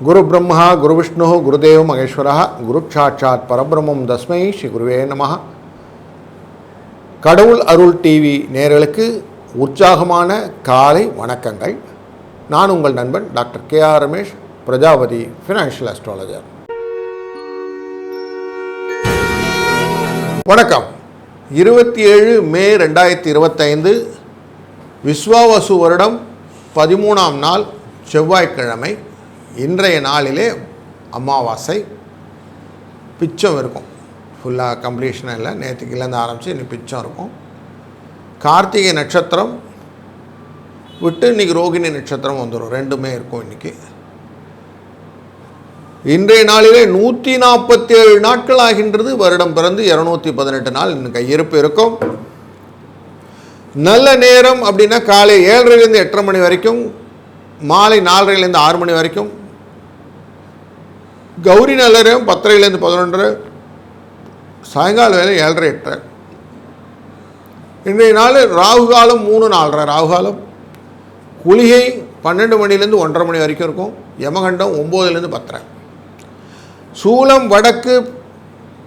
குரு பிரம்மா குரு விஷ்ணு குருதேவ மகேஸ்வரா குரு சாட்சாத் பரபிரம்மம் தஸ்மை ஸ்ரீ குருவே நமஹ. கடவுள் அருள் டிவி நேயர்களுக்கு உற்சாகமான காலை வணக்கங்கள். நான் உங்கள் நண்பன் doctor KR. Ramesh, Prajapati financial astrologer. வணக்கம். 27 மே 2025 விஸ்வாவசு வருடம் 13ஆம் நாள் செவ்வாய்க்கிழமை. இன்றைய நாளிலே அமாவாசை. பிச்சம் இருக்கும், ஃபுல்லாக கம்ப்ளீஷனாக இல்லை, நேற்றுக்கிலேருந்து ஆரம்பித்து இன்னும் பிச்சம் இருக்கும். கார்த்திகை நட்சத்திரம் விட்டு இன்றைக்கி ரோகிணி நட்சத்திரம் வந்துடும், ரெண்டுமே இருக்கும் இன்றைக்கி. இன்றைய நாளிலே 147 நாட்கள் ஆகின்றது. வருடம் பிறந்து 218 நாள் இன்னும் கையிருப்பு இருக்கும். நல்ல நேரம் அப்படின்னா காலை 7:30 8:30 மணி வரைக்கும், மாலை 4:30 6 மணி வரைக்கும். கௌரி நல்ல நேரம் 10:30 11:30, சாயங்கால வேலை 7:30 8:30. இன்றைய நாள் ராகு காலம் 3 4:30 ராகு காலம். குளிகை 12 மணிலேருந்து 1:30 மணி வரைக்கும் இருக்கும். யமகண்டம் 9 10:30. சூலம் வடக்கு,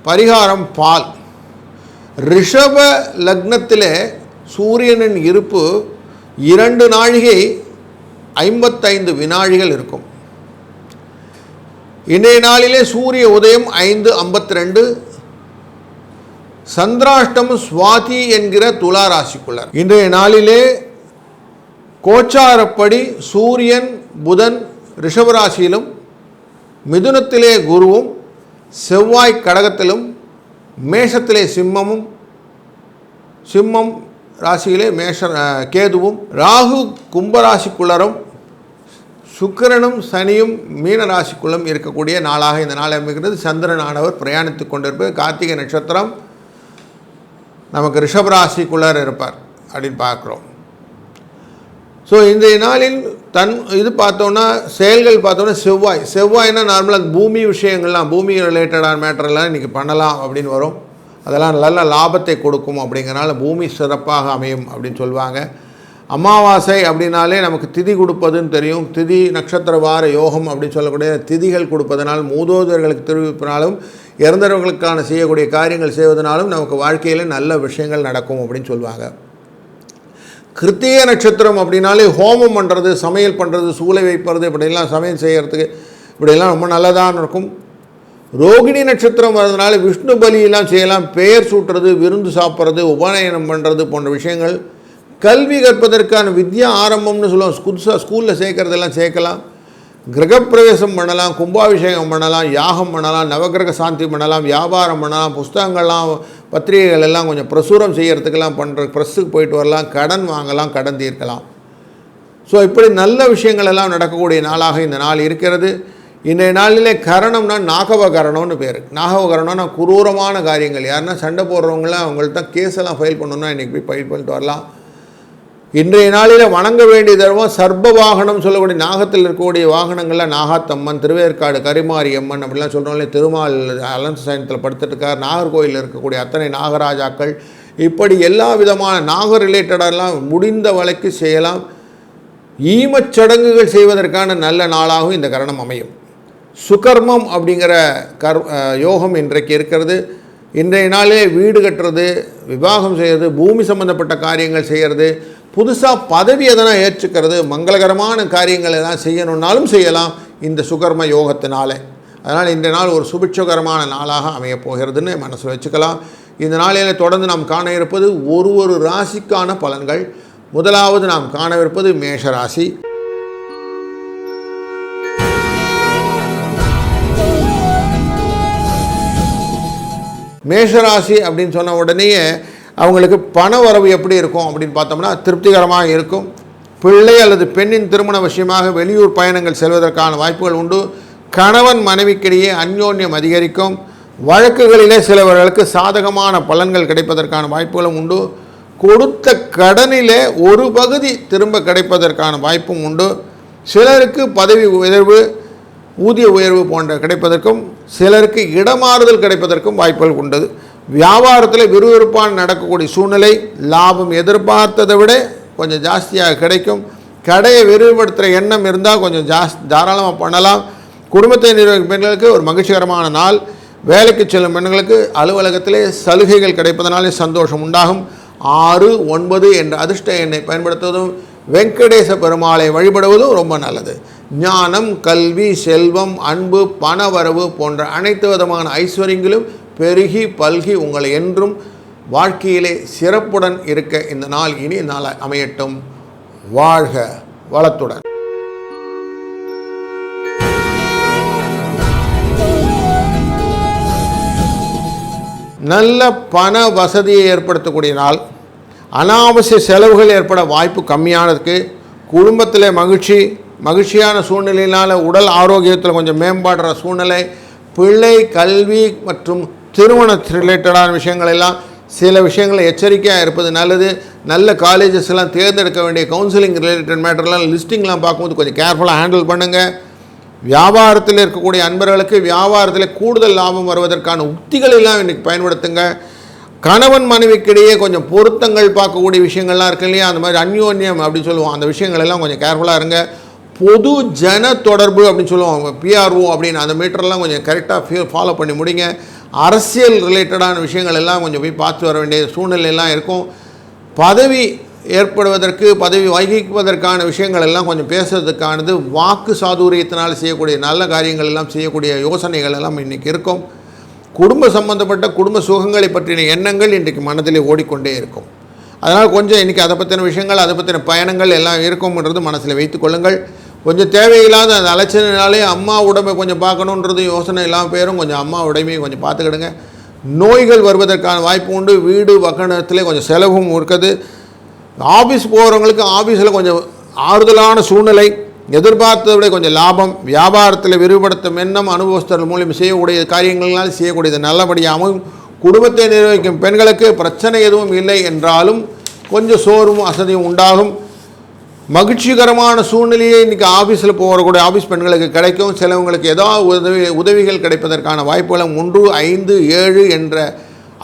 பரிகாரம் பால். ரிஷப லக்னத்திலே சூரியனின் இருப்பு 2 நாழிகை 55 வினாழிகள் இருக்கும். இன்றைய நாளிலே சூரிய உதயம் 5:52. சந்திராஷ்டம் சுவாதி என்கிற துலா ராசிக்குள்ளார். இன்றைய நாளிலே கோச்சாரப்படி சூரியன் புதன் ரிஷபராசியிலும், மிதுனத்திலே குருவும், செவ்வாய் கடகத்திலும், மேஷத்திலே சிம்மமும், சிம்மம் ராசியிலே கேதுவும், ராகு கும்பராசிக்குள்ளரும், சுக்கிரனும் சனியும் மீன ராசிக்குள்ளும் இருக்கக்கூடிய நாளாக இந்த நாள் அமைகிறது. சந்திரனானவர் பிரயாணித்து கொண்டிருப்பது. கார்த்திகை நட்சத்திரம் நமக்கு ரிஷபராசிக்குள்ளர் இருப்பார் அப்படின்னு பார்க்குறோம். ஸோ இன்றைய நாளில் இது பார்த்தோன்னா, செயல்கள் பார்த்தோன்னா, செவ்வாய்னா நார்மலாக பூமி விஷயங்கள்லாம், பூமி ரிலேட்டடான மேட்டர்லாம் இன்றைக்கி பண்ணலாம் அப்படின்னு வரும். அதெல்லாம் நல்ல லாபத்தை கொடுக்கும். அப்படிங்கிறனால பூமி சிறப்பாக அமையும் அப்படின்னு சொல்லுவாங்க. அமாவாசை அப்படின்னாலே நமக்கு திதி கொடுப்பதுன்னு தெரியும். திதி நட்சத்திர வார யோகம் அப்படின்னு சொல்லக்கூடிய திதிகள் கொடுப்பதனால், மூதோதர்களுக்கு தெரிவிப்பதனாலும், இறந்தவர்களுக்கான செய்யக்கூடிய காரியங்கள் செய்வதனாலும் நமக்கு வாழ்க்கையில் நல்ல விஷயங்கள் நடக்கும் அப்படின்னு சொல்லுவாங்க. கிருத்திகை நட்சத்திரம் அப்படின்னாலே ஹோமம் பண்ணுறது, சமையல் பண்ணுறது, சூளை வைப்பது, இப்படிலாம் சமையல் செய்கிறதுக்கு இப்படியெல்லாம் ரொம்ப நல்லதாக இருக்கும். ரோகிணி நட்சத்திரம் வர்றதுனால விஷ்ணு பலியெல்லாம் செய்யலாம். பெயர் சூட்டுறது, விருந்து சாப்பிட்றது, உபநயனம் பண்ணுறது போன்ற விஷயங்கள். கல்வி கற்பதற்கான வித்யா ஆரம்பம்னு சொல்லுவோம். புதுசாக ஸ்கூலில் சேர்க்கறதெல்லாம் சேர்க்கலாம். கிரகப்பிரவேசம் பண்ணலாம், கும்பாபிஷேகம் பண்ணலாம், யாகம் பண்ணலாம், நவகிரக சாந்தி பண்ணலாம், வியாபாரம் பண்ணலாம், புஸ்தகங்கள்லாம் பத்திரிகைகள் எல்லாம் கொஞ்சம் பிரசுரம் செய்கிறதுக்கெல்லாம் ப்ரெஸ்ஸுக்கு போயிட்டு வரலாம், கடன் வாங்கலாம், கடன் தீர்க்கலாம். ஸோ இப்படி நல்ல விஷயங்கள் எல்லாம் நடக்கக்கூடிய நாளாக இந்த நாள் இருக்கிறது. இன்றைய நாளிலே கரணம்னா நாகவகரணம்னு பேர். நாகவகரணம்னா குரூரமான காரியங்கள். யாருன்னா சண்டை போடுறவங்களாம் அவங்கள்ட்ட கேஸெல்லாம் ஃபைல் பண்ணணுன்னா இன்றைக்கி போய் ஃபைல் பண்ணிட்டு வரலாம். இன்றைய நாளில் வணங்க வேண்டிய தர்மம் சர்ப வாகனம் சொல்லக்கூடிய நாகத்தில் இருக்கக்கூடிய வாகனங்களில் நாகாத்தம்மன், திருவேற்காடு கரிமாரி அம்மன் அப்படிலாம் சொல்கிறோம்ல. திருமால் அலன்ஸ் சயனத்தில் படுத்துட்டுருக்கார். நாகர்கோயிலில் இருக்கக்கூடிய அத்தனை நாகராஜாக்கள், இப்படி எல்லா விதமான நாக ரிலேட்டடெல்லாம் முடிந்த வரைக்கு செய்யலாம். ஈமச்சடங்குகள் செய்வதற்கான நல்ல நாளாகவும் இந்த கரணம் அமையும். சுகர்மம் அப்படிங்கிற யோகம் இன்றைக்கு இருக்கிறது. இன்றைய நாளே வீடு கட்டுறது, விவாகம் செய்கிறது, பூமி சம்பந்தப்பட்ட காரியங்கள் செய்கிறது, புதுசாக பதவி எதனா ஏற்றுக்கிறது, மங்களகரமான காரியங்கள் எல்லாம் செய்யணுன்னாலும் செய்யலாம் இந்த சுகர்ம யோகத்தினாலே. அதனால் இந்த நாள் ஒரு சுபிட்சகரமான நாளாக அமையப்போகிறதுன்னு மனசில் வச்சுக்கலாம். இந்த நாளில் தொடர்ந்து நாம் காண இருப்பது ஒரு ராசிக்கான பலன்கள். முதலாவது நாம் காணவிருப்பது மேஷராசி. மேஷராசி அப்படின்னு சொன்ன உடனேயே அவங்களுக்கு பண வரவு எப்படி இருக்கும் அப்படின்னு பார்த்தோம்னா திருப்திகரமாக இருக்கும். பிள்ளை அல்லது பெண்ணின் திருமண விஷயமாக வெளியூர் பயணங்கள் செல்வதற்கான வாய்ப்புகள் உண்டு. கணவன் மனைவிக்கிடையே அந்யோன்யம் அதிகரிக்கும். வழக்குகளிலே சிலவர்களுக்கு சாதகமான பலன்கள் கிடைப்பதற்கான வாய்ப்புகளும் உண்டு. கொடுத்த கடனிலே ஒரு பகுதி திரும்ப கிடைப்பதற்கான வாய்ப்பும் உண்டு. சிலருக்கு பதவி உயர்வு, ஊதிய உயர்வு போன்ற கிடைப்பதற்கும், சிலருக்கு இடமாறுதல் கிடைப்பதற்கும் வாய்ப்புகள் உண்டு. வியாபாரத்தில் விறுவிறுப்பான நடக்கக்கூடிய சூழ்நிலை. லாபம் எதிர்பார்த்ததை விட கொஞ்சம் ஜாஸ்தியாக கிடைக்கும். கடையை விரிவுபடுத்துகிற எண்ணம் இருந்தால் கொஞ்சம் தாராளமாக பண்ணலாம். குடும்பத்தை நிர்வகிக்கும் பெண்களுக்கு ஒரு மகிழ்ச்சிகரமான நாள். வேலைக்கு செல்லும் பெண்களுக்கு அலுவலகத்திலே சலுகைகள் கிடைப்பதனாலே சந்தோஷம் உண்டாகும். 6, 9 என்ற அதிர்ஷ்ட எண்ணை பயன்படுத்துவதும் வெங்கடேச பெருமாளை வழிபடுவதும் ரொம்ப நல்லது. ஞானம், கல்வி, செல்வம், அன்பு, பணவரவு போன்ற அனைத்து விதமான ஐஸ்வர்யங்களும் பெருகி பல்கி உங்களை என்றும் வாழ்க்கையிலே சிறப்புடன் இருக்க இந்த நாள் இனி நாள் அமையட்டும். வாழ்க வளத்துடன். நல்ல பண வசதியை ஏற்படுத்தக்கூடிய நாள். அனாவசிய செலவுகள் ஏற்பட வாய்ப்பு கம்மியானதுக்கு, குடும்பத்தில் மகிழ்ச்சியான சூழ்நிலையினால் உடல் ஆரோக்கியத்தில் கொஞ்சம் மேம்பாடுற சூழ்நிலை, பிள்ளை கல்வி மற்றும் திருமண ரிலேட்டடான விஷயங்கள் எல்லாம் சில விஷயங்களை எச்சரிக்கையாக இருப்பது நல்லது. நல்ல காலேஜஸ் எல்லாம் தேர்ந்தெடுக்க வேண்டிய கவுன்சிலிங் ரிலேட்டட் மேட்டர்லாம் லிஸ்டிங்லாம் பார்க்கும்போது கொஞ்சம் கேர்ஃபுல்லாக ஹேண்டில் பண்ணுங்கள். வியாபாரத்தில் இருக்கக்கூடிய அன்பர்களுக்கு வியாபாரத்தில் கூடுதல் லாபம் வருவதற்கான உத்திகள் எல்லாம் இன்றைக்கி பயன்படுத்துங்க. கணவன் மனைவிக்கிடையே கொஞ்சம் பொருத்தங்கள் பார்க்கக்கூடிய விஷயங்கள்லாம் இருக்கு இல்லையா, அந்த மாதிரி அந்யோன்யம் அப்படின்னு சொல்லுவோம், அந்த விஷயங்கள் எல்லாம் கொஞ்சம் கேர்ஃபுல்லாக இருங்க. பொது ஜன தொடர்பு அப்படின்னு சொல்லுவோம், பிஆர்ஓ அப்படின்னு, அந்த மீட்டர்லாம் கொஞ்சம் கரெக்டாக ஃபாலோ பண்ணி முடிங்க. அரசியல் ரிலேட்டடான விஷயங்கள் எல்லாம் கொஞ்சம் போய் பார்த்து வர வேண்டிய சூழ்நிலையெல்லாம் இருக்கும். பதவி ஏற்படுவதற்கு, பதவி வகிப்பதற்கான விஷயங்கள் எல்லாம் கொஞ்சம் பேசுறதுக்கானது, வாக்கு சாதுரியத்தினால் செய்யக்கூடிய நல்ல காரியங்கள் எல்லாம் செய்யக்கூடிய யோசனைகள் எல்லாம் இன்றைக்கி இருக்கும். குடும்ப சம்பந்தப்பட்ட குடும்ப சுகங்களை பற்றின எண்ணங்கள் இன்றைக்கு மனதிலே ஓடிக்கொண்டே இருக்கும். அதனால் கொஞ்சம் இன்றைக்கி அதை பற்றின விஷயங்கள், அதை பற்றின பயணங்கள் எல்லாம் இருக்கும்ன்றது மனசில் வைத்து கொள்ளுங்கள். கொஞ்சம் தேவையில்லாத அந்த அலைச்சலினாலே அம்மா உடம்பை கொஞ்சம் பார்க்கணுன்றது யோசனை இல்லாமல் போயிடும். கொஞ்சம் அம்மா உடம்பையும் கொஞ்சம் பார்த்துக்கிடுங்க. நோய்கள் வருவதற்கான வாய்ப்பு உண்டு. வீடு வக்கணத்தில் கொஞ்சம் செலவும் இருக்குது. ஆஃபீஸ் போகிறவங்களுக்கு ஆஃபீஸில் கொஞ்சம் ஆறுதலான சூழ்நிலை, எதிர்பார்த்ததை விட கொஞ்சம் லாபம், வியாபாரத்தில் விரிவுபடுத்தும் எண்ணம், அனுபவஸ்தர்கள் மூலம் செய்யக்கூடிய காரியங்களால் செய்யக்கூடியது நல்லபடியாகவும். குடும்பத்தை நிர்வகிக்கும் பெண்களுக்கு பிரச்சனை எதுவும் இல்லை என்றாலும் கொஞ்சம் சோர்வும் அசதியும் உண்டாகும். மகிழ்ச்சிகரமான சூழ்நிலையை இன்றைக்கி ஆஃபீஸில் போகக்கூடிய ஆஃபீஸ் பெண்களுக்கு கிடைக்கும். சிலவங்களுக்கு ஏதாவது உதவிகள் கிடைப்பதற்கான வாய்ப்புகளும் 1, 5, 7 என்ற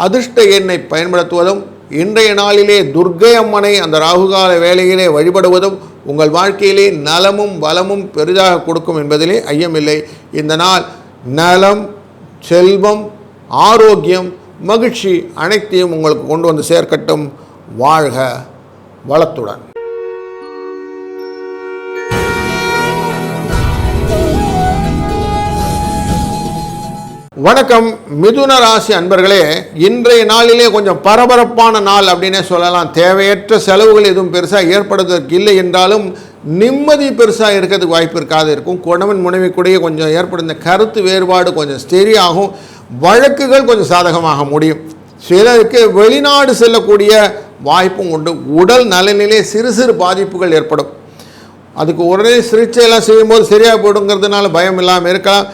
அதிர்ஷ்ட எண்ணை பயன்படுத்துவதும், இன்றைய நாளிலே துர்க்கை அம்மனை அந்த ராகுகால வேளையிலே வழிபடுவதும் உங்கள் வாழ்க்கையிலே நலமும் வளமும் பெரிதாக கொடுக்கும் என்பதிலே ஐயமில்லை. இந்த நாள் நலம், செல்வம், ஆரோக்கியம், மகிழ்ச்சி அனைத்தையும் உங்களுக்கு கொண்டு வந்து சேர்க்கட்டும். வாழ்க வளத்துடன். வணக்கம் மிதுன ராசி அன்பர்களே. இன்றைய நாளிலே கொஞ்சம் பரபரப்பான நாள் அப்படின்னே சொல்லலாம். தேவையற்ற செலவுகள் எதுவும் பெருசாக ஏற்படுவதற்கு இல்லை என்றாலும் நிம்மதி பெருசாக இருக்கிறதுக்கு வாய்ப்பு இருக்காது இருக்கும். கணவன் மனைவிக்குடைய கொஞ்சம் ஏற்படுத்த கருத்து வேறுபாடு கொஞ்சம் சரியாகும். வழக்குகள் கொஞ்சம் சாதகமாக முடியும். சிலருக்கு வெளிநாடு செல்லக்கூடிய வாய்ப்பும் உண்டு. உடல் நலனிலே சிறு சிறு பாதிப்புகள் ஏற்படும். அதுக்கு உடனே சிகிச்சையெல்லாம் செய்யும்போது சரியாக போடுங்கிறதுனால பயம் இல்லாமல் இருக்கலாம்.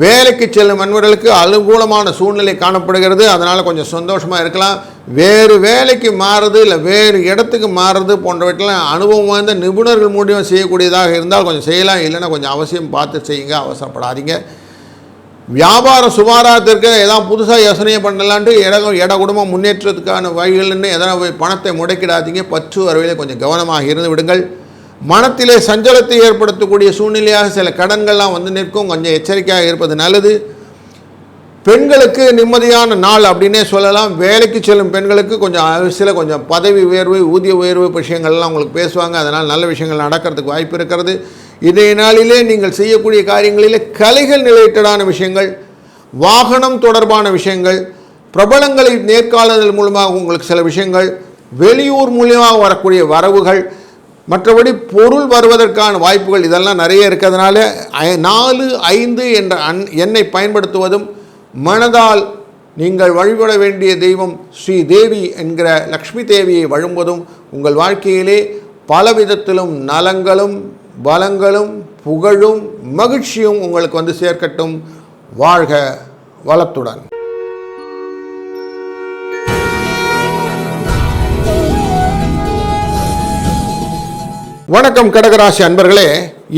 வேலைக்கு செல்லும் அன்பர்களுக்கு அனுகூலமான சூழ்நிலை காணப்படுகிறது. அதனால் கொஞ்சம் சந்தோஷமாக இருக்கலாம். வேறு வேலைக்கு மாறுறது இல்லை வேறு இடத்துக்கு மாறுறது போன்றவற்றெல்லாம் அனுபவம் வாய்ந்த நிபுணர்கள் மூலியம் செய்யக்கூடியதாக இருந்தால் கொஞ்சம் செய்யலாம். இல்லைன்னா கொஞ்சம் அவசியம் பார்த்து செய்யுங்க, அவசரப்படாதீங்க. வியாபாரம் சுமாராக ஏதாவது புதுசாக யோசனையை பண்ணலான்ட்டு இட குடும்பம் முன்னேற்றத்துக்கான வழிகள்னு எதனா பணத்தை முடக்கிடாதீங்க. பற்று வரவில்லை, கொஞ்சம் கவனமாக இருந்து விடுங்கள். மனத்திலே சஞ்சலத்தை ஏற்படுத்தக்கூடிய சூழ்நிலையாக சில கடன்கள்லாம் வந்து நிற்கும். கொஞ்சம் எச்சரிக்கையாக இருப்பது நல்லது. பெண்களுக்கு நிம்மதியான நாள் அப்படின்னே சொல்லலாம். வேலைக்கு செல்லும் பெண்களுக்கு கொஞ்சம் பதவி உயர்வு, ஊதிய உயர்வு விஷயங்கள்லாம் உங்களுக்கு பேசுவாங்க. அதனால் நல்ல விஷயங்கள் நடக்கிறதுக்கு வாய்ப்பு இருக்கிறது. இன்றைய நாளிலே நீங்கள் செய்யக்கூடிய காரியங்களிலே கலைகள் ரிலேட்டடான விஷயங்கள், வாகனம் தொடர்பான விஷயங்கள், பிரபலங்களை நேர்காணல் மூலமாக உங்களுக்கு சில விஷயங்கள், வெளியூர் மூலியமாக வரக்கூடிய வரவுகள், மற்றபடி பொருள் வருவதற்கான வாய்ப்புகள் இதெல்லாம் நிறைய இருக்கிறதுனால 4, 5 என்ற எண்ணை பயன்படுத்துவதும், மனதால் நீங்கள் வழிபட வேண்டிய தெய்வம் ஸ்ரீ தேவி என்கிற லக்ஷ்மி தேவியை வழிபடுவதும் உங்கள் வாழ்க்கையிலே பலவிதத்திலும் நலங்களும் பலங்களும் புகழும் மகிழ்ச்சியும் உங்களுக்கு வந்து சேர்க்கட்டும். வாழ்க வளத்துடன். வணக்கம் கடகராசி அன்பர்களே.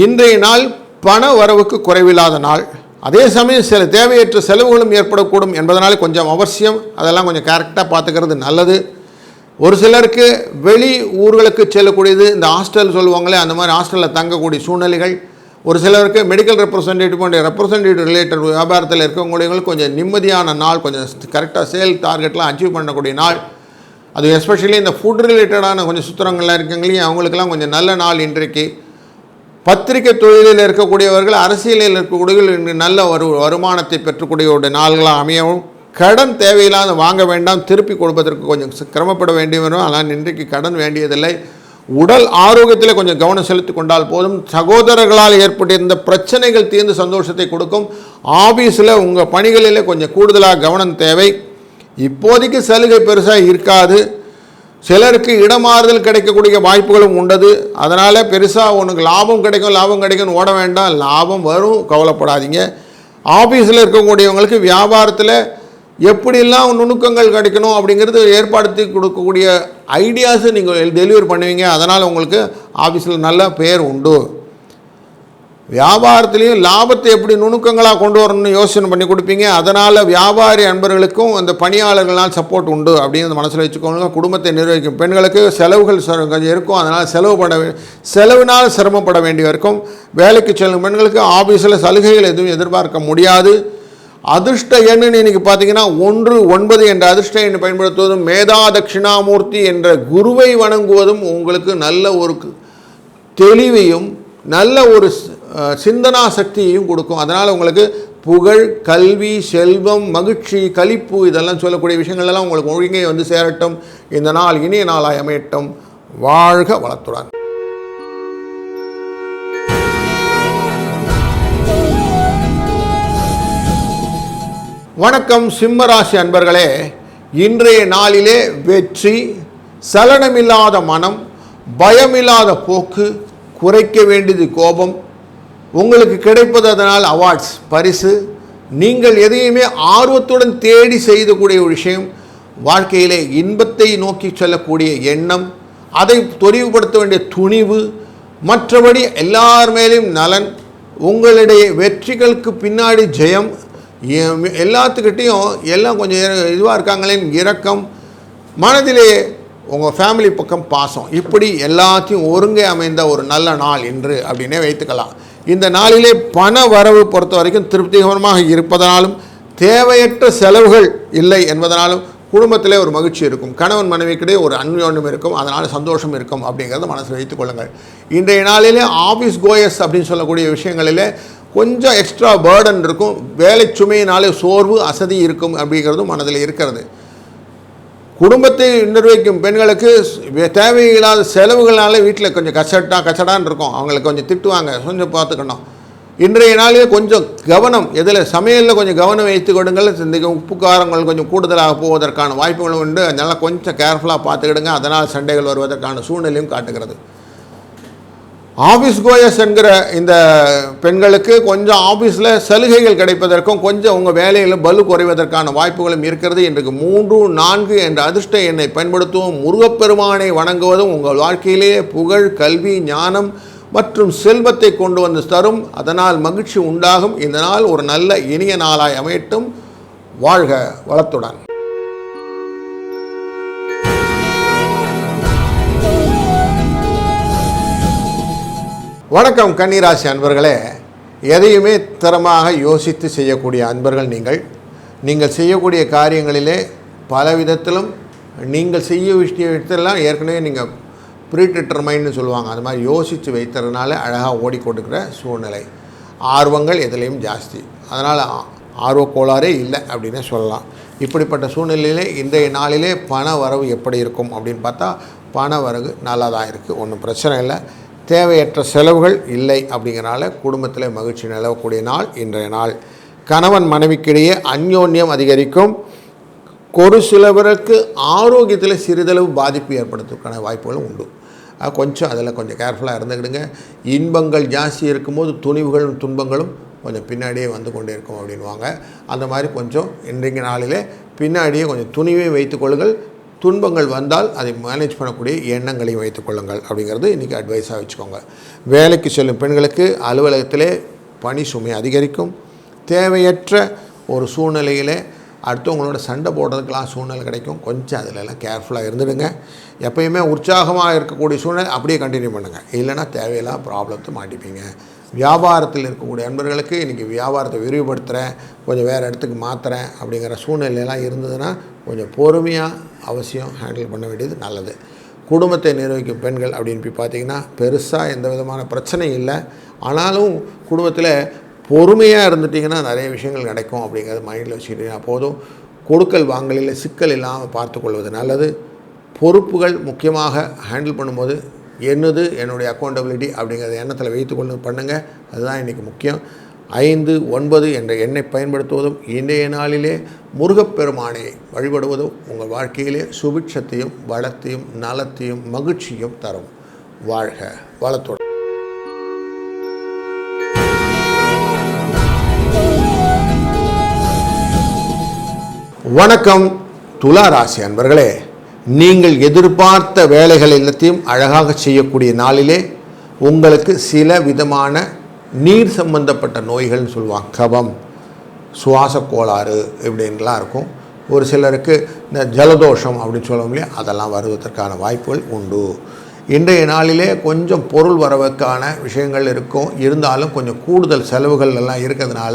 இன்றைய நாள் பண வரவுக்கு குறைவில்லாத நாள். அதே சமயம் சில தேவையற்ற செலவுகளும் ஏற்படக்கூடும் என்பதனால கொஞ்சம் அவசியம். அதெல்லாம் கொஞ்சம் கரெக்டாக பார்த்துக்கிறது நல்லது. ஒரு சிலருக்கு வெளி ஊர்களுக்கு செல்லக்கூடியது, இந்த ஹாஸ்டல் சொல்லுவாங்களே, அந்த மாதிரி ஹாஸ்டலில் தங்கக்கூடிய சூழ்நிலைகள், ஒரு சிலருக்கு மெடிக்கல் ரெப்ரசன்டேட்டிவ் ரிலேட்டட் வியாபாரத்தில் இருக்கக்கூடியவங்களுக்கு கொஞ்சம் நிம்மதியான நாள், கொஞ்சம் கரெக்டாக சேல் டார்கெட்லாம் அச்சீவ் பண்ணக்கூடிய நாள். அது எஸ்பெஷலி இந்த ஃபுட் ரிலேட்டடான கொஞ்சம் சுத்திரங்கள்லாம் இருக்கங்களையும் அவங்களுக்கெல்லாம் கொஞ்சம் நல்ல நாள் இன்றைக்கு. பத்திரிகை தொழிலில் இருக்கக்கூடியவர்கள், அரசியலில் இருக்கக்கூடியவர்கள் இன்று நல்ல வருமானத்தை பெற்றக்கூடிய நாள்களாக அமையவும். கடன் தேவையில்லாத வாங்க வேண்டாம், திருப்பி கொடுப்பதற்கு கொஞ்சம் சிரமப்பட வேண்டி வரும். ஆனால் இன்றைக்கு கடன் வேண்டியதில்லை. உடல் ஆரோக்கியத்தில் கொஞ்சம் கவனம் செலுத்தி கொண்டால் போதும். சகோதரர்களால் ஏற்பட்டிருந்த பிரச்சனைகள் தீர்ந்து சந்தோஷத்தை கொடுக்கும். ஆஃபீஸில் உங்கள் பணிகளில் கொஞ்சம் கூடுதலாக கவனம் தேவை. இப்போதைக்கு சலுகை பெருசாக இருக்காது. சிலருக்கு இடமாறுதல் கிடைக்கக்கூடிய வாய்ப்புகளும் உண்டது. அதனால் பெருசாக உனக்கு லாபம் கிடைக்கும்னு ஓட வேண்டாம். லாபம் வரும், கவலைப்படாதீங்க. ஆஃபீஸில் இருக்கக்கூடியவங்களுக்கு வியாபாரத்தில் எப்படிலாம் நுணுக்கங்கள் கிடைக்கணும் அப்படிங்கிறது ஏற்படுத்தி கொடுக்கக்கூடிய ஐடியாஸை நீங்கள் டெலிவரி பண்ணுவீங்க. அதனால் உங்களுக்கு ஆஃபீஸில் நல்ல பேர் உண்டு. வியாபாரத்துலேயும் லாபத்தை எப்படி நுணுக்கங்களாக கொண்டு வரணும்னு யோசனை பண்ணி கொடுப்பீங்க. அதனால் வியாபாரி அன்பர்களுக்கும் அந்த பணியாளர்களால் சப்போர்ட் உண்டு அப்படின்னு மனசில் வச்சுக்கோங்க. குடும்பத்தை நிர்வகிக்கும் பெண்களுக்கு செலவுகள் கொஞ்சம் இருக்கும். அதனால் செலவினால் சிரமப்பட வேண்டி இருக்கும். வேலைக்கு செல்லும் பெண்களுக்கு ஆஃபீஸில் சலுகைகள் எதுவும் எதிர்பார்க்க முடியாது. அதிர்ஷ்ட எண்ணுன்னு இன்றைக்கி பார்த்தீங்கன்னா 19 என்ற அதிர்ஷ்ட எண்ணை பயன்படுத்துவதும் மேதா தட்சிணாமூர்த்தி என்ற குருவை வணங்குவதும் உங்களுக்கு நல்ல ஒரு தெளிவையும் நல்ல ஒரு சிந்தனா சக்தியையும் கொடுக்கும். அதனால் உங்களுக்கு புகழ், கல்வி, செல்வம், மகிழ்ச்சி, களிப்பு இதெல்லாம் சொல்லக்கூடிய விஷயங்கள்லாம் உங்களுக்கு ஒழுங்கை வந்து சேரட்டும். இந்த நாள் இனிய நாளாய் அமையட்டும். வாழ்க வளத்துடன். வணக்கம் சிம்மராசி அன்பர்களே. இன்றைய நாளிலே வெற்றி, சலனமில்லாத மனம், பயமில்லாத போக்கு, குறைக்க வேண்டியது கோபம், உங்களுக்கு கிடைப்பது அதனால் அவார்ட்ஸ் பரிசு, நீங்கள் எதையுமே ஆர்வத்துடன் தேடி செய்யக்கூடிய ஒரு விஷயம், வாழ்க்கையிலே இன்பத்தை நோக்கி செல்லக்கூடிய எண்ணம், அதை தொரிவுபடுத்த வேண்டிய துணிவு, மற்றபடி எல்லார் மேலேயும் நலன், உங்களுடைய வெற்றிகளுக்கு பின்னாடி ஜெயம், எல்லாத்துக்கிட்டேயும் எல்லாம் கொஞ்சம் இதுவாக இருக்காங்களேன்னு இரக்கம், மனதிலே உங்கள் ஃபேமிலி பக்கம் பாசம், இப்படி எல்லாத்தையும் ஒருங்கே அமைந்த ஒரு நல்ல நாள் என்று அப்படின்னே வைத்துக்கலாம். இந்த நாளிலே பண வரவு பொறுத்த வரைக்கும் திருப்திகரமாக இருப்பதனாலும் தேவையற்ற செலவுகள் இல்லை என்பதனாலும் குடும்பத்திலே ஒரு மகிழ்ச்சி இருக்கும். கணவன் மனைவிக்கிடையே ஒரு அன்யோன்யம் இருக்கும். அதனால் சந்தோஷம் இருக்கும் அப்படிங்கிறத மனசில் வைத்துக் கொள்ளுங்கள். இன்றைய நாளிலே ஆஃபீஸ் கோயஸ் அப்படின்னு சொல்லக்கூடிய விஷயங்களிலே கொஞ்சம் எக்ஸ்ட்ரா பேர்டன் இருக்கும். வேலை சுமையினாலே சோர்வு, அசதி இருக்கும் அப்படிங்கிறதும் மனதில் இருக்கிறது. குடும்பத்தை நிர்வகிக்கும் பெண்களுக்கு தேவையில்லாத செலவுகளால் வீட்டில் கொஞ்சம் கச்சடான்னு இருக்கும். அவங்களுக்கு கொஞ்சம் திட்டுவாங்க, கொஞ்சம் பார்த்துக்கணும். இன்றைய நாளில் கொஞ்சம் கவனம், எதில் சமையலில் கொஞ்சம் கவனம் வைத்து கொடுங்கள். இந்த உப்பு காரங்கள் கொஞ்சம் கூடுதலாக போவதற்கான வாய்ப்புகளும் உண்டு. அதனால் கொஞ்சம் கேர்ஃபுல்லாக பார்த்துக்கிடுங்க. அதனால் சண்டைகள் வருவதற்கான சூழ்நிலையும் காட்டுகிறது. ஆஃபீஸ் கோயஸ் என்கிற இந்த பெண்களுக்கு கொஞ்சம் ஆஃபீஸில் சலுகைகள் கிடைப்பதற்கும் கொஞ்சம் உங்கள் வேலையில் பலு குறைவதற்கான வாய்ப்புகளும் இருக்கிறது. இன்றைக்கு 3, 4 என்ற அதிர்ஷ்ட எண்ணை பயன்படுத்துவோம். முருகப்பெருமானை வணங்குவதும் உங்கள் வாழ்க்கையிலேயே புகழ், கல்வி, ஞானம் மற்றும் செல்வத்தை கொண்டு வந்து தரும். அதனால் மகிழ்ச்சி உண்டாகும். இந்த நாள் ஒரு நல்ல இனிய நாளாய் அமையட்டும். வாழ்க வளத்துடன். வணக்கம் கன்னிராசி அன்பர்களே. எதையுமே தரமாக யோசித்து செய்யக்கூடிய அன்பர்கள் நீங்கள் செய்யக்கூடிய காரியங்களிலே பல விதத்திலும் நீங்கள் செய்ய விஷயத்தெல்லாம் ஏற்கனவே நீங்கள் ப்ரீடிட்டர்மைன்னு சொல்லுவாங்க. அது மாதிரி யோசித்து வைத்ததுனால அழகாக ஓடிக்கொடுக்குற சூழ்நிலை. ஆர்வங்கள் எதுலேயும் ஜாஸ்தி. அதனால் ஆர்வக்கோளாறே இல்லை அப்படின்னே சொல்லலாம். இப்படிப்பட்ட சூழ்நிலையிலே இன்றைய நாளிலே பண வரவு எப்படி இருக்கும் அப்படின்னு பார்த்தா பண வரவு நல்லா தான் இருக்குது. ஒன்றும் பிரச்சனை இல்லை. தேவையற்ற செலவுகள் இல்லை. அப்படிங்கிறனால குடும்பத்தில் மகிழ்ச்சி நிலவக்கூடிய நாள் இன்றைய நாள். கணவன் மனைவிக்கிடையே அந்யோன்யம் அதிகரிக்கும். ஒரு சிலவருக்கு ஆரோக்கியத்தில் சிறிதளவு பாதிப்பு ஏற்படுத்துவதற்கான வாய்ப்புகளும் உண்டு. கொஞ்சம் அதில் கொஞ்சம் கேர்ஃபுல்லாக இருந்துக்கிடுங்க. இன்பங்கள் ஜாஸ்தி இருக்கும்போது துணிவுகளும் துன்பங்களும் கொஞ்சம் பின்னாடியே வந்து கொண்டே இருக்கும் அப்படின்வாங்க. அந்த மாதிரி கொஞ்சம் இன்றைய நாளிலே பின்னாடியே கொஞ்சம் துணிவை வைத்துக் கொள்ளுங்கள். துன்பங்கள் வந்தால் அதை மேனேஜ் பண்ணக்கூடிய எண்ணங்களையும் வைத்துக் கொள்ளுங்கள் அப்படிங்கிறது இன்றைக்கி அட்வைஸாக வச்சுக்கோங்க. வேலைக்கு செல்லும் பெண்களுக்கு அலுவலகத்திலே பணி சுமை அதிகரிக்கும். தேவையற்ற ஒரு சூழ்நிலையிலே அடுத்தவங்களோட சண்டை போடுறதுக்கெலாம் சூழ்நிலை கிடைக்கும். கொஞ்சம் அதிலெல்லாம் கேர்ஃபுல்லாக இருந்துடுங்க. எப்பயுமே உற்சாகமாக இருக்கக்கூடிய சூழ்நிலை அப்படியே கண்டினியூ பண்ணுங்கள். இல்லைன்னா தேவையில்லாத ப்ராப்ளத்தை மாட்டிப்பீங்க. வியாபாரத்தில் இருக்கக்கூடிய நண்பர்களுக்கு இன்றைக்கி வியாபாரத்தை விரிவுபடுத்துகிறேன், கொஞ்சம் வேறு இடத்துக்கு மாற்றுறேன் அப்படிங்கிற சூழ்நிலையெல்லாம் இருந்ததுன்னா கொஞ்சம் பொறுமையாக அவசியம் ஹேண்டில் பண்ண வேண்டியது நல்லது. குடும்பத்தை நிர்வகிக்கும் பெண்கள் அப்படின்னு போய் பார்த்திங்கன்னா பெருசாக எந்த விதமான பிரச்சனையும் இல்லை. ஆனாலும் குடும்பத்தில் பொறுமையாக இருந்துட்டிங்கன்னா நிறைய விஷயங்கள் கிடைக்கும் அப்படிங்கிறது மைண்டில் வச்சுக்கிட்டிங்கன்னா போதும். கொடுக்கல் வாங்கலில் சிக்கல் இல்லாமல் பார்த்துக்கொள்வது நல்லது. பொறுப்புகள் முக்கியமாக ஹேண்டில் பண்ணும்போது என்னது என்னுடைய அக்கௌண்டபிலிட்டி அப்படிங்கிறத எண்ணத்தில் வைத்துக்கொண்டு பண்ணுங்கள். அதுதான் இன்றைக்கி முக்கியம். 5, 9 என்ற எண்ணை பயன்படுத்துவதும் இன்றைய நாளிலே முருகப்பெருமானை வழிபடுவதும் உங்கள் வாழ்க்கையிலே சுபிட்சத்தையும் வளத்தையும் நலத்தையும் மகிழ்ச்சியும் தரும். வாழ்க வளத்தோடு. வணக்கம் துலா ராசி அன்பர்களே, நீங்கள் எதிர்பார்த்த வேலைகள் எல்லாத்தையும் அழகாக செய்யக்கூடிய நாளிலே உங்களுக்கு சில விதமான நீர் சம்பந்தப்பட்ட நோய்கள்னு சொல்லுவாங்க. கபம், சுவாச கோளாறு இப்படின்லாம் இருக்கும். ஒரு சிலருக்கு இந்த ஜலதோஷம் அப்படின்னு சொல்லுவோம் இல்லையா, அதெல்லாம் வருவதற்கான வாய்ப்புகள் உண்டு. இன்றைய நாளிலே கொஞ்சம் பொருள் வரவுக்கான விஷயங்கள் இருக்கும். இருந்தாலும் கொஞ்சம் கூடுதல் செலவுகள் எல்லாம் இருக்கிறதுனால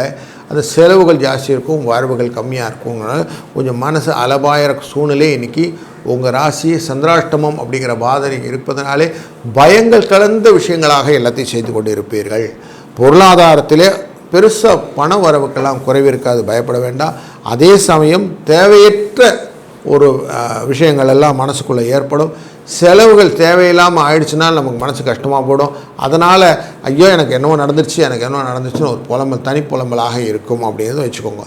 அந்த செலவுகள் ஜாஸ்தி இருக்கும், வரவுகள் கம்மியாக இருக்குங்கிறனால கொஞ்சம் மனசு அலபாயிர சூழ்நிலை இன்றைக்கி உங்கள் ராசியை சந்திராஷ்டமம் அப்படிங்கிற பாதனை இருப்பதனாலே பயங்கள் கலந்த விஷயங்களாக எல்லாத்தையும் செய்து கொண்டு இருப்பீர்கள். பொருளாதாரத்திலே பெருசாக பண வரவுக்கெல்லாம் குறைவு இருக்காது, பயப்பட வேண்டாம். அதே சமயம் தேவையற்ற ஒரு விஷயங்கள் எல்லாம் மனசுக்குள்ளே ஏற்படும். செலவுகள் தேவையில்லாமல் ஆயிடுச்சுன்னா நமக்கு மனசு கஷ்டமாக போடும். அதனால் ஐயோ எனக்கு என்னவோ நடந்துச்சுன்னு ஒரு புலம்பல், தனி புலம்பலாக இருக்கும் அப்படிங்கிறத வச்சுக்கோங்க.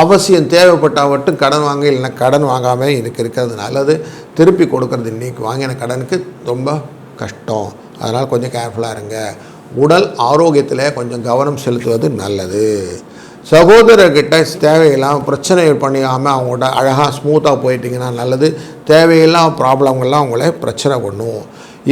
அவசியம் தேவைப்பட்டால் மட்டும் கடன் வாங்க, இல்லைன்னா கடன் வாங்காமல் இருக்கிறது நல்லது. திருப்பி கொடுக்கறது இன்றைக்கி வாங்கின கடனுக்கு ரொம்ப கஷ்டம். அதனால் கொஞ்சம் கேர்ஃபுல்லாக இருங்க. உடல் ஆரோக்கியத்தில் கொஞ்சம் கவனம் செலுத்துவது நல்லது. சகோதரர்கிட்ட தேவையில்லாமல் பிரச்சனை பண்ணிக்காமல் அவங்கள்ட்ட அழகாக ஸ்மூத்தாக போயிட்டிங்கன்னா நல்லது. தேவையில்லாமல் ப்ராப்ளங்கள்லாம் அவங்கள பிரச்சனை பண்ணும்.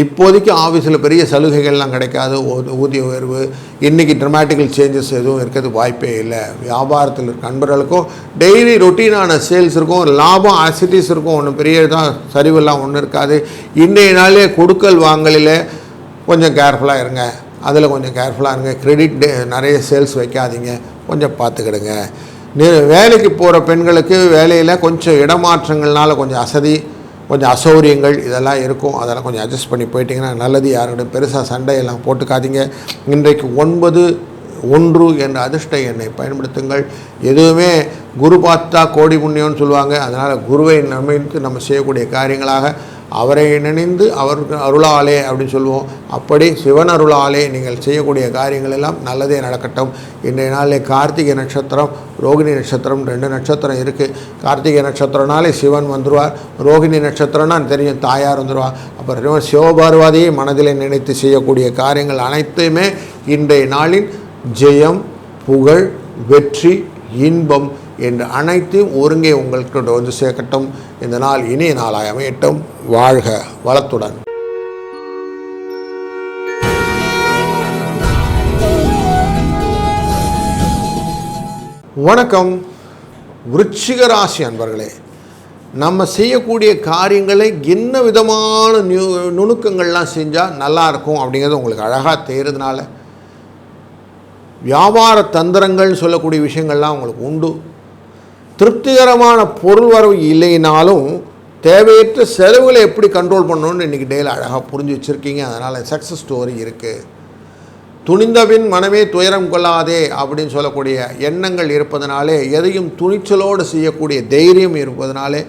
இப்போதைக்கு ஆஃபீஸில் பெரிய சலுகைகள்லாம் கிடைக்காது, ஊதிய உயர்வு, இன்றைக்கி ட்ரமாட்டிக்கல் சேஞ்சஸ் எதுவும் இருக்கிறதுக்கு வாய்ப்பே இல்லை. வியாபாரத்தில் இருக்க நண்பர்களுக்கும் டெய்லி ரொட்டீனான சேல்ஸ் இருக்கும், லாபம் ஆசிட்டிஸ் இருக்கும், ஒன்றும் பெரிய தான் சரிவெல்லாம் ஒன்றும் இருக்காது. இன்றைய நாளே கொடுக்கல் வாங்கலில் கொஞ்சம் கேர்ஃபுல்லாக இருங்க. அதில் கொஞ்சம் கேர்ஃபுல்லாக இருங்க. கிரெடிட் நிறைய சேல்ஸ் வைக்காதீங்க, கொஞ்சம் பார்த்துக்கிடுங்க. வேலைக்கு போகிற பெண்களுக்கு வேலையில் கொஞ்சம் இடமாற்றங்கள்னால கொஞ்சம் கொஞ்சம் அசௌரியங்கள் இதெல்லாம் இருக்கும். அதெல்லாம் கொஞ்சம் அட்ஜஸ்ட் பண்ணி போயிட்டிங்கன்னா நல்லது. யாருக்கிட்ட பெருசாக சண்டையெல்லாம் போட்டுக்காதீங்க. இன்றைக்கு 9, 1 என்ற அதிர்ஷ்ட எண்ணை பயன்படுத்துங்கள். எதுவுமே குரு பார்த்தா கோடி புண்ணியம்னு சொல்லுவாங்க. அதனால் குருவை நினைத்து நம்ம செய்யக்கூடிய காரியங்களாக அவரை நினைந்து அவருக்கு அருளாலே அப்படின்னு சொல்லுவோம். அப்படி சிவன் அருளாலே நீங்கள் செய்யக்கூடிய காரியங்கள் எல்லாம் நல்லதே நடக்கட்டும். இன்றைய நாளில் கார்த்திகை நட்சத்திரம், ரோகிணி நட்சத்திரம் 2 நட்சத்திரம் இருக்குது. கார்த்திகை நட்சத்திரனாலே சிவன் வந்துடுவார். ரோகிணி நட்சத்திரம்னா தெரியும் தாயார் வந்துடுவார். அப்புறம் சிவபார்வதியை மனதில் நினைத்து செய்யக்கூடிய காரியங்கள் அனைத்துமே இன்றைய நாளின் ஜெயம், புகழ், வெற்றி, இன்பம் என்று அனைத்தையும் ஒருங்கே உங்களுக்கு வந்து சேர்க்கட்டும். இந்த நாள் இனிய நாளாய் அமையட்டும். வாழ்க வளத்துடன். வணக்கம் விருச்சிக ராசி அன்பர்களே, நம்ம செய்யக்கூடிய காரியங்களை என்ன விதமான நுணுக்கங்கள்லாம் செஞ்சால் நல்லாயிருக்கும் அப்படிங்கிறது உங்களுக்கு அழகாக தெரிகிறதுனால வியாபார தந்திரங்கள் சொல்லக்கூடிய விஷயங்கள்லாம் உங்களுக்கு உண்டு. திருப்திகரமான பொருள் வரவு இல்லைனாலும் தேவையற்ற செலவுகளை எப்படி கண்ட்ரோல் பண்ணணும்னு இன்றைக்கி டெய்லி அழகாக புரிஞ்சு வச்சுருக்கீங்க. அதனால் சக்ஸஸ் ஸ்டோரி இருக்குது. துணிந்தபின் மனமே துயரம் கொள்ளாதே அப்படின்னு சொல்லக்கூடிய எண்ணங்கள் இருப்பதனாலே, எதையும் துணிச்சலோடு செய்யக்கூடிய தைரியம் இருப்பதனாலே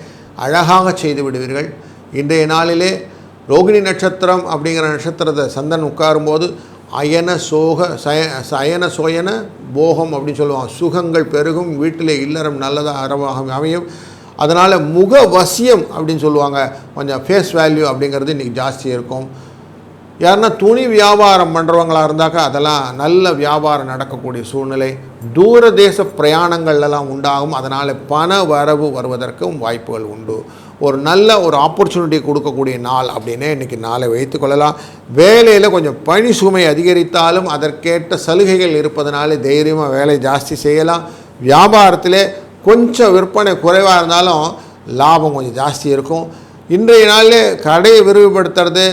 அழகாக செய்து விடுவீர்கள். இன்றைய நாளிலே ரோகிணி நட்சத்திரம் அப்படிங்கிற நட்சத்திரத்தை சந்தன் உட்காரும்போது அயன சோயன போகம் அப்படின்னு சொல்லுவாங்க. சுகங்கள் பெருகும், வீட்டில் இல்லறம் நல்லதாக அறவாக அமையும். அதனால் முக வசியம் அப்படின்னு சொல்லுவாங்க. கொஞ்சம் ஃபேஸ் வேல்யூ அப்படிங்கிறது இன்றைக்கி ஜாஸ்தி இருக்கும். யாருன்னா துணி வியாபாரம் பண்ணுறவங்களாக இருந்தாக்கா அதெல்லாம் நல்ல வியாபாரம் நடக்கக்கூடிய சூழ்நிலை. தூர தேச பிரயாணங்கள்லாம் உண்டாகும். அதனால் பண வரவு வருவதற்கும் வாய்ப்புகள் உண்டு. ஒரு நல்ல ஒரு ஆப்பர்ச்சுனிட்டி கொடுக்கக்கூடிய நாள் அப்படின்னே இன்றைக்கி நாளை வைத்து கொள்ளலாம். வேலையில் கொஞ்சம் பணி சுமை அதிகரித்தாலும் அதற்கேற்ற சலுகைகள் இருப்பதனாலே தைரியமாக வேலை ஜாஸ்தி செய்யலாம். வியாபாரத்திலே கொஞ்சம் விற்பனை குறைவாக இருந்தாலும் லாபம் கொஞ்சம் ஜாஸ்தி இருக்கும். இன்றைய நாளிலே கடையை விரிவுபடுத்துறது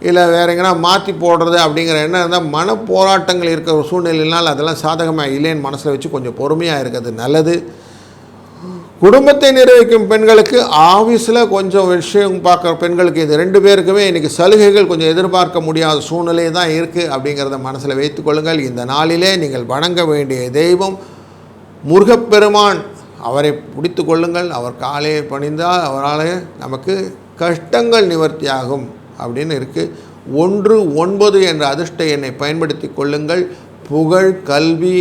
இல்லை வேறு எங்கன்னா மாற்றி போடுறது அப்படிங்கிற எண்ணம் இருந்தால் மனப்போராட்டங்கள் இருக்கிற ஒரு சூழ்நிலையினால் அதெல்லாம் சாதகமாக இல்லைன்னு மனசில் வச்சு கொஞ்சம் பொறுமையாக இருக்கிறது நல்லது. குடும்பத்தை நிர்வகிக்கும் பெண்களுக்கு ஆஃபீஸில் கொஞ்சம் விஷயம் பார்க்குற பெண்களுக்கு இது 2 பேருக்குமே இன்றைக்கி சலுகைகள் கொஞ்சம் எதிர்பார்க்க முடியாத சூழ்நிலை தான் இருக்குது அப்படிங்கிறத மனசில் வைத்துக்கொள்ளுங்கள். இந்த நாளிலே நீங்கள் வணங்க வேண்டிய தெய்வம் முருகப்பெருமான். அவரை பிடித்து கொள்ளுங்கள். அவர் காலை பணிந்தால் அவரால் நமக்கு கஷ்டங்கள் நிவர்த்தியாகும் அப்படின்னு இருக்குது. 19 என்ற அதிர்ஷ்ட எண்ணை பயன்படுத்தி கொள்ளுங்கள். புகழ், கல்வி,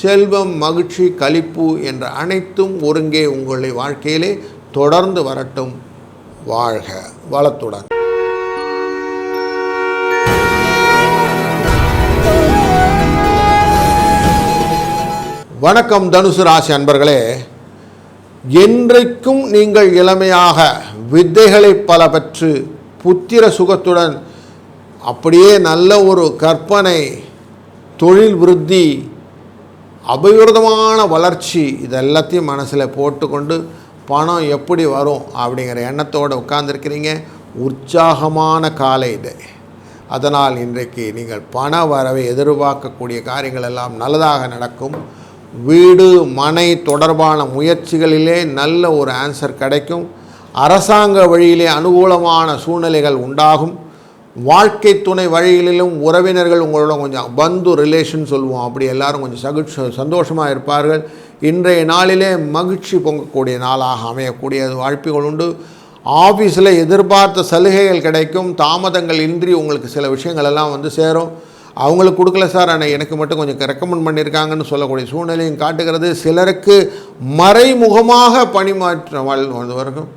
செல்வம், மகிழ்ச்சி, களிப்பு என்ற அனைத்தும் ஒருங்கே உங்களுடைய வாழ்க்கையிலே தொடர்ந்து வரட்டும். வாழ்க வளத்துடன். வணக்கம் தனுசு ராசி அன்பர்களே. என்றைக்கும் நீங்கள் இளமையாக வித்தைகளை பல பெற்று புத்திர சுகத்துடன் அப்படியே நல்ல ஒரு கற்பனை, தொழில் விருத்தி, அபிவிருதமான வளர்ச்சி இதெல்லாத்தையும் மனசில் போட்டுக்கொண்டு பணம் எப்படி வரும் அப்படிங்கிற எண்ணத்தோடு உட்கார்ந்துருக்கிறீங்க. உற்சாகமான காலை இது. அதனால் இன்றைக்கு நீங்கள் பண வரவை எதிர்பார்க்கக்கூடிய காரியங்கள் எல்லாம் நல்லதாக நடக்கும். வீடு மனை தொடர்பான முயற்சிகளிலே நல்ல ஒரு ஆன்சர் கிடைக்கும். அரசாங்க வழியிலே அனுகூலமான சூழ்நிலைகள் உண்டாகும். வாழ்க்கை துணை வழிகளிலும் உறவினர்கள் உங்களோட கொஞ்சம் பந்து ரிலேஷன் சொல்லுவோம், அப்படி எல்லாரும் கொஞ்சம் சந்தோஷமாக இருப்பார்கள். இன்றைய நாளிலே மகிழ்ச்சி பொங்கக்கூடிய நாளாக அமையக்கூடிய வாய்ப்புகள் உண்டு. ஆஃபீஸில் எதிர்பார்த்த சலுகைகள் கிடைக்கும். தாமதங்கள் இன்றி உங்களுக்கு சில விஷயங்கள் எல்லாம் சேரும். அவங்களுக்கு கொடுக்கல சார், ஆனால் எனக்கு மட்டும் கொஞ்சம் ரெக்கமெண்ட் பண்ணியிருக்காங்கன்னு சொல்லக்கூடிய சூழ்நிலையும் காட்டுகிறது. சிலருக்கு மறைமுகமாக பணிமாற்றம் வரைக்கும்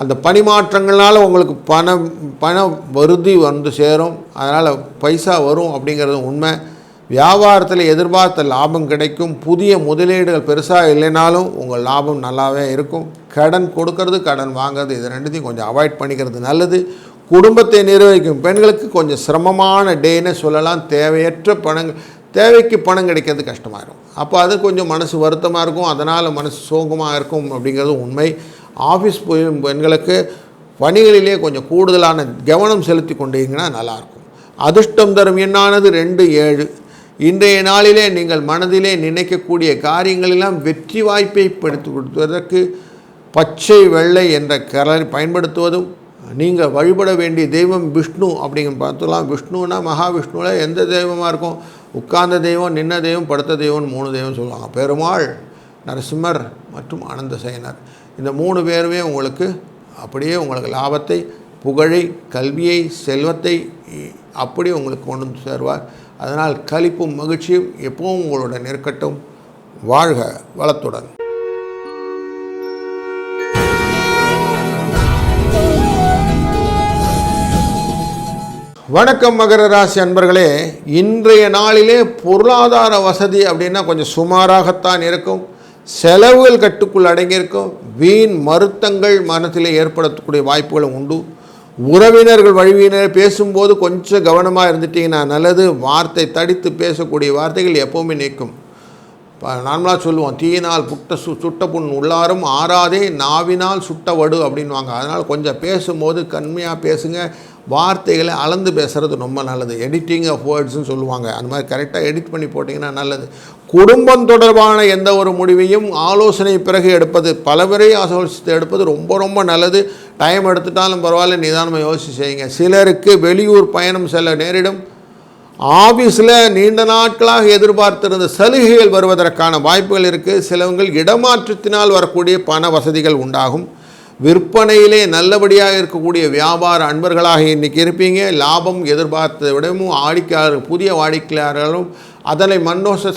அந்த பணிமாற்றங்கள்னால உங்களுக்கு பண வருதி சேரும். அதனால் பைசா வரும் அப்படிங்கிறது உண்மை. வியாபாரத்தில் எதிர்பார்த்த லாபம் கிடைக்கும். புதிய முதலீடுகள் பெருசாக இல்லைனாலும் உங்கள் லாபம் நல்லாவே இருக்கும். கடன் கொடுக்கறது கடன் வாங்கிறது இது 2த்தையும் கொஞ்சம் அவாய்ட் பண்ணிக்கிறது நல்லது. குடும்பத்தை நிர்வகிக்கும் பெண்களுக்கு கொஞ்சம் சிரமமான டேன்னு சொல்லலாம். தேவைக்கு பணம் கிடைக்கிறது கஷ்டமாயிடும். அப்போ அது கொஞ்சம் மனசு வருத்தமாக இருக்கும். அதனால் மனசு சோகமாக இருக்கும் அப்படிங்கிறது உண்மை. ஆஃபீஸ் பெண்களுக்கு பணிகளிலே கொஞ்சம் கூடுதலான கவனம் செலுத்தி கொண்டீங்கன்னா நல்லாயிருக்கும். அதிர்ஷ்டம் தரும் எண்ணானது 2, 7. இன்றைய நாளிலே நீங்கள் மனதிலே நினைக்கக்கூடிய காரியங்களெல்லாம் வெற்றி வாய்ப்பை படுத்தி கொடுப்பதற்கு பச்சை வெள்ளை என்ற கலரை பயன்படுத்துவதும், நீங்கள் வழிபட வேண்டிய தெய்வம் விஷ்ணு அப்படிங்கிற பார்த்துலாம். விஷ்ணுன்னா மகாவிஷ்ணுவில் எந்த தெய்வமாக இருக்கும்? உட்கார்ந்த தெய்வம், நின்ன தெய்வம், படுத்த தெய்வம் 3 தெய்வம் சொல்லுவாங்க. பெருமாள், நரசிம்மர் மற்றும் அனந்த சேனர். இந்த 3 பேருமே உங்களுக்கு அப்படியே உங்களுக்கு லாபத்தை, புகழை, கல்வியை, செல்வத்தை அப்படி உங்களுக்கு கொண்டு சேர்வார். அதனால் களிப்பும் மகிழ்ச்சியும் எப்பவும் உங்களுடன் இருக்கட்டும். வாழ்க வளத்துடன். வணக்கம் மகர ராசி அன்பர்களே. இன்றைய நாளிலே பொருளாதார வசதி அப்படின்னா கொஞ்சம் சுமாராகத்தான் இருக்கும். செலவுகள் கட்டுக்குள் அடங்கியிருக்கும். வீண் மருத்தங்கள் மனத்திலே ஏற்படக்கூடிய வாய்ப்புகளும் உண்டு. உறவினர்கள் வழிவினர் பேசும்போது கொஞ்சம் கவனமாக இருந்துட்டிங்கன்னா நல்லது. வார்த்தை தடித்து பேசக்கூடிய வார்த்தைகள் எப்போவுமே நிற்கும். நார்மலாக சொல்லுவோம், தீயினால் சுட்ட புண் உள்ளாரும் ஆறாதே, நாவினால் சுட்ட வடு அப்படின்வாங்க. அதனால் கொஞ்சம் பேசும்போது கண்மையாக பேசுங்க. வார்த்தைகளை அளந்து பேசுகிறது ரொம்ப நல்லது. எடிட்டிங் ஆஃப் வேர்ட்ஸ்ன்னு சொல்லுவாங்க. அந்த மாதிரி கரெக்டாக எடிட் பண்ணி போட்டிங்கன்னா நல்லது. குடும்பம் தொடர்பான எந்த ஒரு முடிவையும் ஆலோசனை பிறகு எடுப்பது, பலவரை ஆலோசித்து எடுப்பது ரொம்ப ரொம்ப நல்லது. டைம் எடுத்துட்டாலும் பரவாயில்ல, நிதானமாக யோசிச்சு செய்யுங்க. சிலருக்கு வெளியூர் பயணம் செல்ல நேரிடும். ஆஃபீஸில் நீண்ட நாட்களாக எதிர்பார்த்திருந்த சலுகைகள் வருவதற்கான வாய்ப்புகள் இருக்குது. சிலவங்கள் இடமாற்றத்தினால் வரக்கூடிய பண வசதிகள் உண்டாகும். விற்பனையிலே நல்லபடியாக இருக்கக்கூடிய வியாபார அன்பர்களாக இன்றைக்கி இருப்பீங்க. லாபம் எதிர்பார்த்ததை விடவும் புதிய வாடிக்கையாளர்களும் அதனை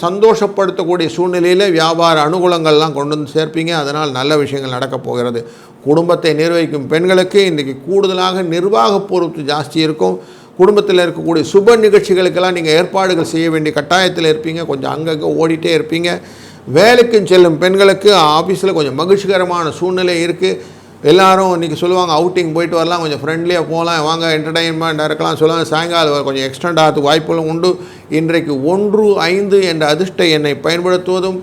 சந்தோஷப்படுத்தக்கூடிய சூழ்நிலையில் வியாபார அனுகூலங்கள்லாம் கொண்டு வந்து சேர்ப்பீங்க. அதனால் நல்ல விஷயங்கள் நடக்கப் போகிறது. குடும்பத்தை நிர்வகிக்கும் பெண்களுக்கு இன்றைக்கி கூடுதலாக நிர்வாக பொறுப்பு ஜாஸ்தி இருக்கும். குடும்பத்தில் இருக்கக்கூடிய சுப நிகழ்ச்சிகளுக்கெல்லாம் நீங்கள் ஏற்பாடுகள் செய்ய வேண்டிய கட்டாயத்தில் இருப்பீங்க. கொஞ்சம் அங்கங்கே ஓடிட்டே இருப்பீங்க. வேலைக்கு செல்லும் பெண்களுக்கு ஆஃபீஸில் கொஞ்சம் மகிழ்ச்சிகரமான சூழ்நிலை இருக்குது. எல்லோரும் இன்றைக்கி சொல்லுவாங்க, அவுட்டிங் போயிட்டு வரலாம், கொஞ்சம் ஃப்ரெண்ட்லியாக போகலாம், வாங்க என்டர்டெயின்மெண்ட் இருக்கலாம் சொல்லுவாங்க. சாயங்காலம் கொஞ்சம் எக்ஸ்டெண்ட் ஆகிறதுக்கு வாய்ப்புகளும் உண்டு. இன்றைக்கு 1, 5 என்ற அதிர்ஷ்ட எண்ணை பயன்படுத்துவதும்,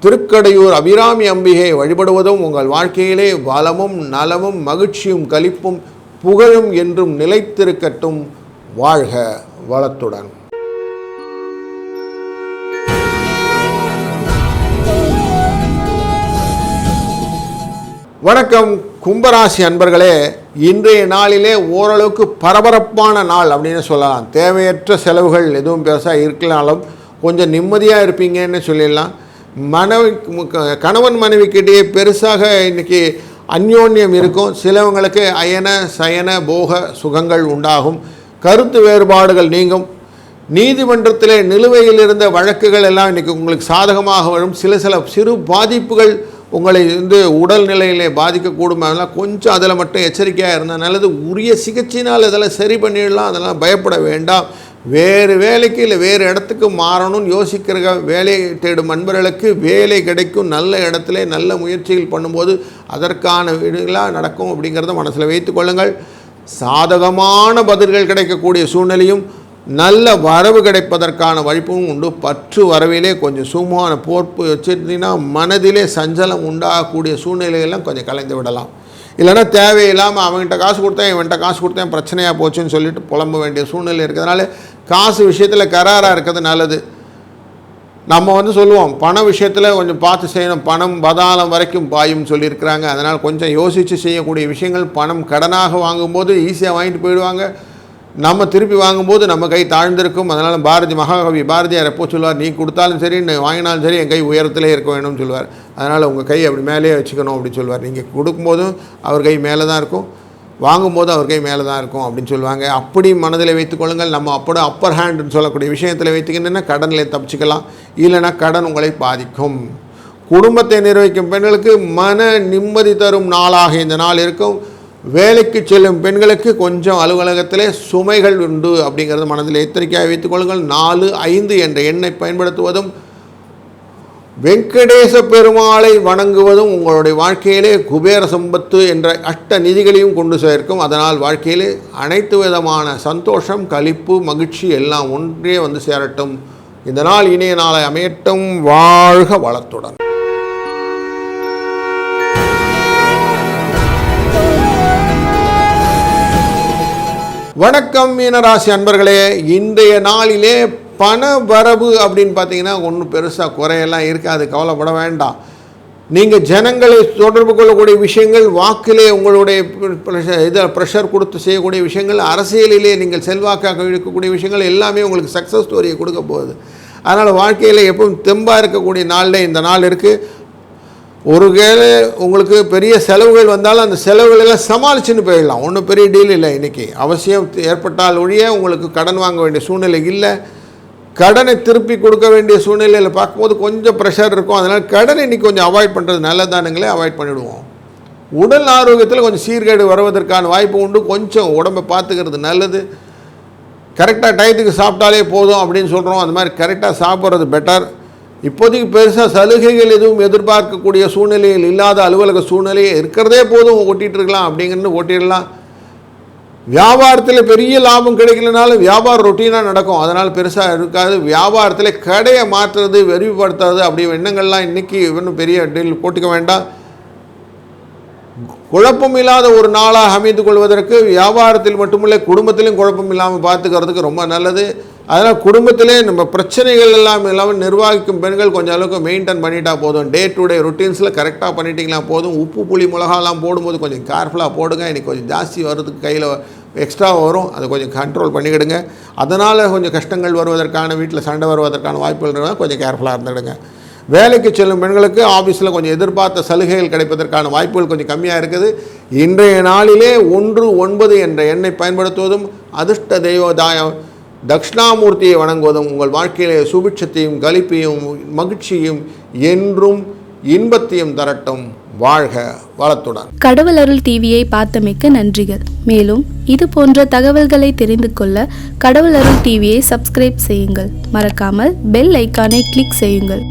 திருக்கடையூர் அபிராமி அம்பிகை வழிபடுவதும் உங்கள் வாழ்க்கையிலே வளமும் நலமும் மகிழ்ச்சியும் களிப்பும் புகழும் என்றும் நிலைத்திருக்கட்டும். வாழ்க வளத்துடன். வணக்கம் கும்பராசி அன்பர்களே, இன்றைய நாளிலே ஓரளவுக்கு பரபரப்பான நாள் அப்படின்னு சொல்லலாம். தேவையற்ற செலவுகள் எதுவும் பெருசாக இருக்கலாலும் கொஞ்சம் நிம்மதியாக இருப்பீங்கன்னு சொல்லிடலாம். கணவன் மனைவிக்கிட்டேயே பெருசாக இன்றைக்கி அந்யோன்யம் இருக்கும். சிலவங்களுக்கு அயன சயன போக சுகங்கள் உண்டாகும். கருத்து வேறுபாடுகள் நீங்கும். நீதிமன்றத்தில் நிலுவையில் இருந்த வழக்குகள் எல்லாம் இன்றைக்கி உங்களுக்கு சாதகமாக வரும். சில சிறு பாதிப்புகள் உங்களை உடல்நிலையிலே பாதிக்கக்கூடும். அதெல்லாம் கொஞ்சம் அதில் மட்டும் எச்சரிக்கையாக இருந்தால் நல்லது. உரிய சிகிச்சையினால் இதெல்லாம் சரி பண்ணிடலாம். அதெல்லாம் பயப்பட வேண்டாம். வேறு வேலைக்கு இல்லை வேறு இடத்துக்கு மாறணும்னு யோசிக்கிற வேலை தேடும் நண்பர்களுக்கு வேலை கிடைக்கும். நல்ல இடத்துல நல்ல முயற்சிகள் பண்ணும்போது அதற்கான வீடுகளாக நடக்கும் அப்படிங்கிறத மனசில் வைத்து கொள்ளுங்கள். சாதகமான பதில்கள் கிடைக்கக்கூடிய சூழ்நிலையும் நல்ல வரவு கிடைப்பதற்கான வாய்ப்பும் உண்டு. பற்று வரவிலே கொஞ்சம் சுமூகமான போர்ப்பு வச்சுருந்தீங்கன்னா மனதிலே சஞ்சலம் உண்டாகக்கூடிய சூழ்நிலையெல்லாம் கொஞ்சம் கலைந்து விடலாம். இல்லைன்னா தேவையில்லாமல் அவங்ககிட்ட காசு கொடுத்தேன் இவன்கிட்ட காசு கொடுத்தேன் பிரச்சனையாக போச்சுன்னு சொல்லிட்டு புலம்ப வேண்டிய சூழ்நிலை இருக்கிறதுனால காசு விஷயத்தில் கராராக இருக்கிறது நல்லது. நம்ம சொல்லுவோம் பண விஷயத்தில் கொஞ்சம் பார்த்து செய்யணும். பணம் பதாளம் வரைக்கும் பாயும் சொல்லியிருக்கிறாங்க. அதனால் கொஞ்சம் யோசித்து செய்யக்கூடிய விஷயங்கள். பணம் கடனாக வாங்கும்போது ஈஸியாக வாங்கிட்டு போயிடுவாங்க. நம்ம திருப்பி வாங்கும்போது நம்ம கை தாழ்ந்திருக்கும். அதனால் மகாகவி பாரதியார் எப்போ சொல்லுவார், நீ கொடுத்தாலும் சரி வாங்கினாலும் சரி என் கை உயரத்திலே இருக்க வேணும்னு சொல்லுவார். அதனால் உங்கள் கை அப்படி மேலேயே வச்சுக்கணும் அப்படின்னு சொல்லுவார். நீங்கள் கொடுக்கும்போதும் அவர் கை மேலே தான் இருக்கும், வாங்கும்போது அவர் கை மேலே தான் இருக்கும் அப்படின்னு சொல்லுவாங்க. அப்படி மனதில் வைத்துக்கொள்ளுங்கள். நம்ம அப்பர் ஹேண்டுன்னு சொல்லக்கூடிய விஷயத்தில் வைத்துக்கிட்டோன்னா கடனில் தப்பிச்சுக்கலாம். இல்லைன்னா கடன் உங்களை பாதிக்கும். குடும்பத்தை நிர்வகிக்கும் பெண்களுக்கு மன நிம்மதி தரும் நாளாக இந்த நாள் இருக்கும். வேலைக்கு செல்லும் பெண்களுக்கு கொஞ்சம் அலுவலகத்திலே சுமைகள் உண்டு அப்படிங்கிறது மனதில் எச்சரிக்கையாக வைத்துக் கொள்ளுங்கள். 4, 5 என்ற எண்ணை பயன்படுத்துவதும் வெங்கடேச பெருமாளை வணங்குவதும் உங்களுடைய வாழ்க்கையிலே குபேர சம்பத்து என்ற அஷ்ட நிதிகளையும் கொண்டு சேர்க்கும். அதனால் வாழ்க்கையிலே அனைத்து விதமான சந்தோஷம் களிப்பு மகிழ்ச்சி எல்லாம் ஒன்றே சேரட்டும். இந்த நாள் இனிய நாளை அமையட்டும். வாழ்க வளத்துடன். வணக்கம் மீனராசி அன்பர்களே, இன்றைய நாளிலே பண வரவு அப்படின்னு பார்த்தீங்கன்னா ஒன்றும் பெருசாக குறையெல்லாம் இருக்காது. கவலைப்பட வேண்டாம். நீங்கள் ஜனங்களை தொடர்பு கொள்ளக்கூடிய விஷயங்கள், வாக்கிலே உங்களுடைய ப்ரெஷர் கொடுத்து செய்யக்கூடிய விஷயங்கள், அரசியலிலே நீங்கள் செல்வாக்காக இருக்கக்கூடிய விஷயங்கள் எல்லாமே உங்களுக்கு சக்ஸஸ் ஸ்டோரியை கொடுக்க போகுது. அதனால் வாழ்க்கையில் எப்பவும் தெம்பாக இருக்கக்கூடிய நாளில் இந்த நாள் இருக்குது. ஒரு வேளை உங்களுக்கு பெரிய செலவுகள் வந்தாலும் அந்த செலவுகளெல்லாம் சமாளிச்சுன்னு போயிடலாம். ஒன்றும் பெரிய டீல் இல்லை. இன்றைக்கி அவசியம் ஏற்பட்டால் ஒழிய உங்களுக்கு கடன் வாங்க வேண்டிய சூழ்நிலை இல்லை. கடனை திருப்பி கொடுக்க வேண்டிய சூழ்நிலையில் பார்க்கும்போது கொஞ்சம் ப்ரெஷர் இருக்கும். அதனால் கடனை இன்றைக்கி கொஞ்சம் அவாய்ட் பண்ணுறது நல்லதானுங்களே, அவாய்ட் பண்ணிவிடுவோம். உடல் ஆரோக்கியத்தில் கொஞ்சம் சீர்கேடு வருவதற்கான வாய்ப்பு உண்டு. கொஞ்சம் உடம்பை பார்த்துக்கிறது நல்லது. கரெக்டாக டயத்துக்கு சாப்பிட்டாலே போதும் அப்படின்னு சொல்கிறோம். அந்த மாதிரி கரெக்டாக சாப்பிட்றது பெட்டர். இப்போதைக்கு பெருசாக சலுகைகள் எதுவும் எதிர்பார்க்கக்கூடிய சூழ்நிலையில் இல்லாத அலுவலக சூழ்நிலையை இருக்கிறதே போதும் ஓட்டிகிட்டு இருக்கலாம் அப்படிங்கிறது ஓட்டிடலாம். வியாபாரத்தில் பெரிய லாபம் கிடைக்கலனாலும் வியாபாரம் ரொட்டீனாக நடக்கும். அதனால் பெருசாக இருக்காது. வியாபாரத்தில் கடையை மாற்றுறது விரிவுபடுத்துறது அப்படி எண்ணங்கள்லாம் இன்றைக்கி இன்னும் பெரிய டீல் போட்டுக்க வேண்டாம். குழப்பம் இல்லாத ஒரு நாளாக அமைத்து கொள்வதற்கு வியாபாரத்தில் மட்டுமில்லை குடும்பத்திலையும் குழப்பம் இல்லாமல் பார்த்துக்கிறதுக்கு ரொம்ப நல்லது. அதனால் குடும்பத்திலே நம்ம பிரச்சனைகள் எல்லாம் இல்லாமல் நிர்வாகிக்கும் பெண்கள் கொஞ்சம் அளவுக்கு மெயின்டைன் பண்ணிட்டா போதும். டே டு டே ரொட்டீன்ஸில் கரெக்டாக பண்ணிட்டீங்களா போதும். உப்பு புளி மிளகாலாம் போடும்போது கொஞ்சம் கேர்ஃபுல்லாக போடுங்க. இன்றைக்கி கொஞ்சம் ஜாஸ்தி வர்றதுக்கு கையில் எக்ஸ்ட்ரா வரும். அதை கொஞ்சம் கண்ட்ரோல் பண்ணிக்கிடுங்க. அதனால் கொஞ்சம் கஷ்டங்கள் வருவதற்கான வீட்டில் சண்டை வருவதற்கான வாய்ப்புகள் இருந்தால் கொஞ்சம் கேர்ஃபுல்லாக இருந்துடுங்க. வேலைக்கு செல்லும் பெண்களுக்கு ஆஃபீஸில் கொஞ்சம் எதிர்பார்த்த சலுகைகள் கிடைப்பதற்கான வாய்ப்புகள் கொஞ்சம் கம்மியாக இருக்குது. இன்றைய நாளிலே 1-9 என்ற எண்ணை பயன்படுத்துவதும் அதிர்ஷ்ட தெய்வதாய தக்ஷணாமூர்த்தியை வணங்குவதும் உங்கள் வாழ்க்கையிலே சுபிட்சத்தையும் களிப்பையும் மகிழ்ச்சியும் என்றும் இன்பத்தையும் தரட்டும். வாழ்க வளத்துடன். கடவுள் அருள் டிவியை பார்த்தமைக்கு நன்றிகள். மேலும் இது போன்ற தகவல்களை தெரிந்து கொள்ள கடவுள் அருள் டிவியை சப்ஸ்கிரைப் செய்யுங்கள். மறக்காமல் பெல் ஐக்கானை கிளிக் செய்யுங்கள்.